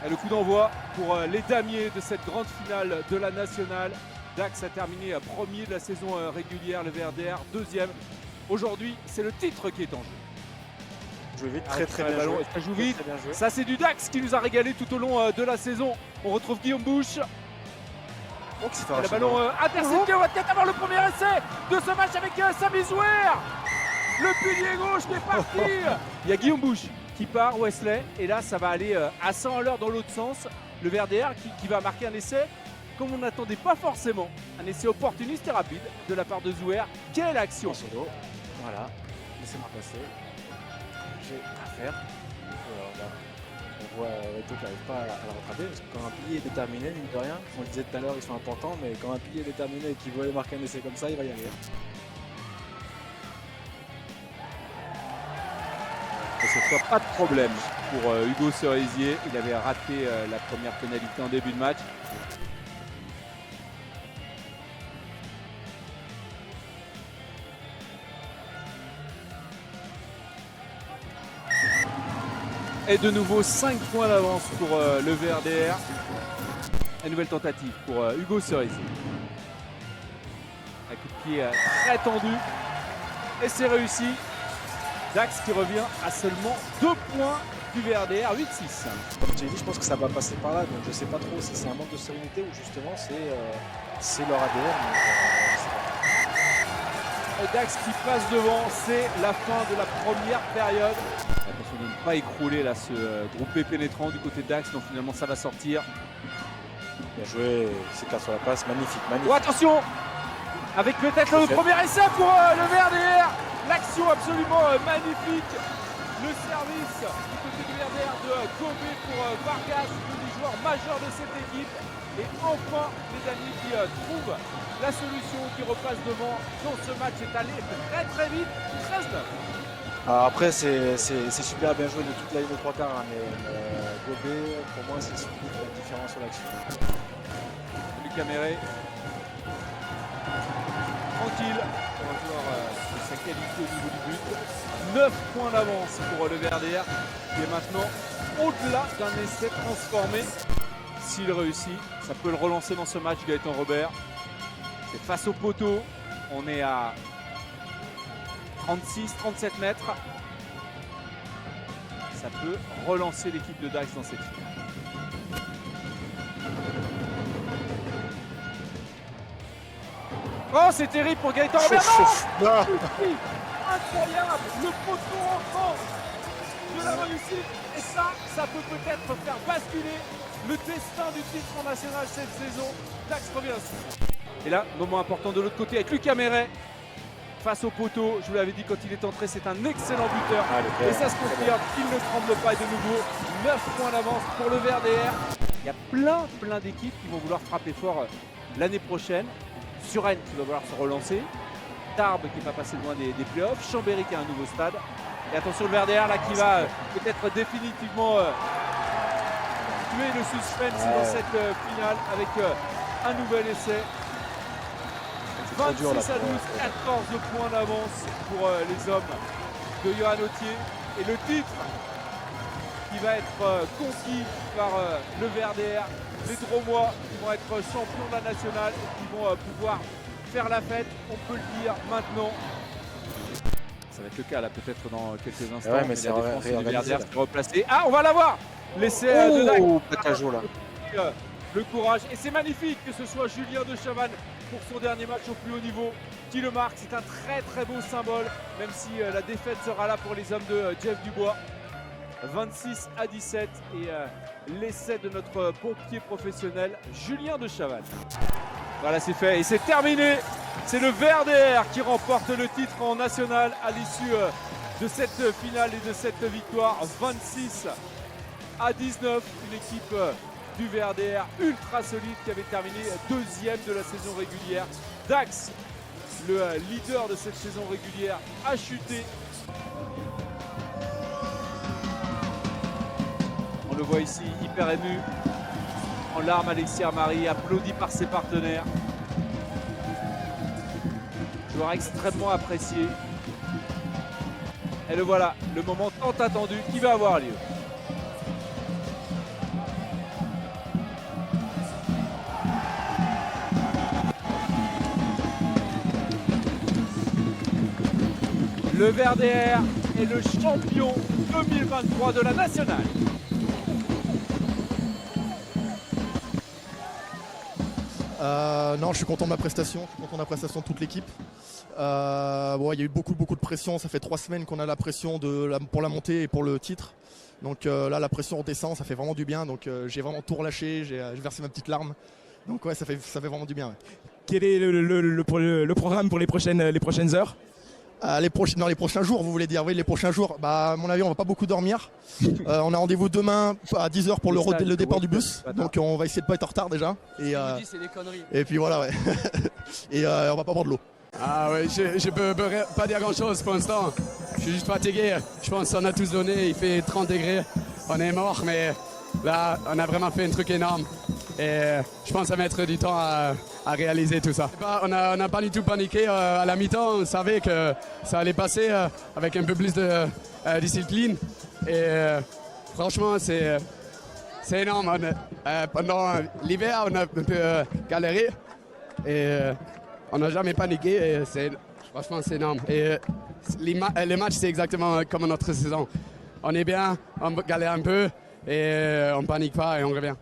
Le coup d'envoi pour les damiers de cette grande finale de la nationale. Dax a terminé premier de la saison régulière, le VRDR deuxième. Aujourd'hui, c'est le titre qui est en jeu. Joue vite, très bien joué. Ça joue vite. Ça, c'est du Dax qui nous a régalé tout au long de la saison. On retrouve Guillaume Bouche. Le ballon intercepté. On va peut-être avoir le premier essai de ce match avec Sami Zouer. Le pilier gauche qui est parti. Il y a Guillaume Bouche qui part, Wesley. Et là, ça va aller à 100 à l'heure dans l'autre sens. Le VRDR qui va marquer un essai comme on n'attendait pas forcément. Un essai opportuniste et rapide de la part de Zouer. Quelle action! Solo. Voilà. Laissez-moi passer. J'ai à faire. On voit Reto qui n'arrive pas à la rattraper. Parce que quand un pilier est déterminé, mine de rien, on le disait tout à l'heure, ils sont importants, mais quand un pilier est déterminé et qu'il veut aller marquer un essai comme ça, il va y aller. Et cette fois, pas de problème pour Hugo Cerisier. Il avait raté la première pénalité en début de match. Et de nouveau 5 points d'avance pour le VRDR. Une nouvelle tentative pour Hugo Cerisier. Un coup de pied très tendu. Et c'est réussi. Dax qui revient à seulement 2 points du VRDR, 8-6. Comme tu l'as dit, je pense que ça va passer par là, donc je sais pas trop si c'est un manque de sérénité ou justement c'est leur ADN. Dax qui passe devant, c'est la fin de la première période. Attention de ne pas écrouler là ce groupé pénétrant du côté de Dax, donc finalement ça va sortir. Bien joué, c'est clair sur la passe, magnifique. Oh, attention, avec peut-être le premier essai pour le VRDR. L'action absolument magnifique. Le service du côté du VRDR de Kobe pour Vargas, l'un des joueurs majeurs de cette équipe. Et enfin, les amis qui trouvent la solution, qui repasse devant. Dans ce match est allé très vite, 13-9. Alors après, c'est super bien joué de toute la ligne de 3 quarts, hein, mais Gobé, pour moi, c'est celui qui fait la différence sur l'action. Lucas Meret. Tranquille, on va voir sa qualité au niveau du but. 9 points d'avance pour le VRDR, qui est maintenant au-delà d'un essai transformé. S'il réussit, ça peut le relancer dans ce match, Gaëtan Robert. Et face au poteau, on est à 36-37 mètres. Ça peut relancer l'équipe de Dax dans cette finale. Oh, c'est terrible pour Gaëtan Robert. Non, incroyable, le poteau enfant de la réussite. Et ça peut peut-être faire basculer le destin du titre en national cette saison. Dax revient aussi. Et là, moment important de l'autre côté avec Lucas Meret face au poteau. Je vous l'avais dit quand il est entré, c'est un excellent buteur. Et ça se confirme, il ne tremble pas. Et de nouveau, 9 points d'avance pour le VRDR. Il y a plein d'équipes qui vont vouloir frapper fort l'année prochaine. Suresnes qui va vouloir se relancer. Tarbes qui va passer loin des playoffs. Chambéry qui a un nouveau stade. Et attention le VRDR là qui va peut-être définitivement tuer le suspense dans cette finale avec un nouvel essai. 26 à 12, 14 points d'avance pour les hommes de Johan Autier. Et le titre qui va être conquis par le VRDR. Les Dromois qui vont être champions de la nationale et qui vont pouvoir faire la fête, on peut le dire maintenant. Ça va être le cas là peut-être dans quelques instants. Ouais, mais c'est la défense du VRDR qui est replacée. Ah, on va l'avoir. L'essai de Dax. Le courage. Et c'est magnifique que ce soit Julien de Chavannes pour son dernier match au plus haut niveau qui le marque. C'est un très beau symbole, même si la défaite sera là pour les hommes de Jeff Dubois. 26 à 17 et l'essai de notre pompier professionnel Julien de Chavannes. Voilà, c'est fait et c'est terminé. C'est le VRDR qui remporte le titre en national à l'issue de cette finale et de cette victoire. 26 à 19, une équipe du VRDR ultra solide qui avait terminé deuxième de la saison régulière. Dax, le leader de cette saison régulière, a chuté. On le voit ici, hyper ému, en larmes, Alexis Armari, applaudi par ses partenaires. Joueur extrêmement apprécié. Et le voilà, le moment tant attendu qui va avoir lieu. Le Verder est le champion 2023 de la nationale. Non, je suis content de ma prestation, je suis content de la prestation de toute l'équipe. Bon, il y a eu beaucoup de pression, ça fait 3 semaines qu'on a la pression pour la montée et pour le titre. Donc là, la pression redescend, ça fait vraiment du bien. Donc j'ai vraiment tout relâché, j'ai versé ma petite larme. Donc ouais, ça fait vraiment du bien. Ouais. Quel est le programme pour les prochaines heures? Dans les prochains jours, vous voulez dire? Oui, les prochains jours. Bah, à mon avis, on va pas beaucoup dormir. On a rendez-vous demain à 10h pour le départ du bus. Donc on va essayer de pas être en retard déjà. Et puis voilà, ouais. Et on va pas boire de l'eau. Ah ouais, je peux pas dire grand chose pour l'instant. Je suis juste fatigué. Je pense qu'on a tous donné. Il fait 30 degrés. On est mort, mais là, on a vraiment fait un truc énorme. Et je pense que ça va mettre du temps à réaliser tout ça. On n'a pas du tout paniqué à la mi-temps. On savait que ça allait passer avec un peu plus de discipline. Et franchement, c'est énorme. Pendant l'hiver, on a un peu galéré. Et on n'a jamais paniqué. Et franchement, c'est énorme. Et les matchs, c'est exactement comme notre saison. On est bien, on galère un peu et on panique pas et on revient.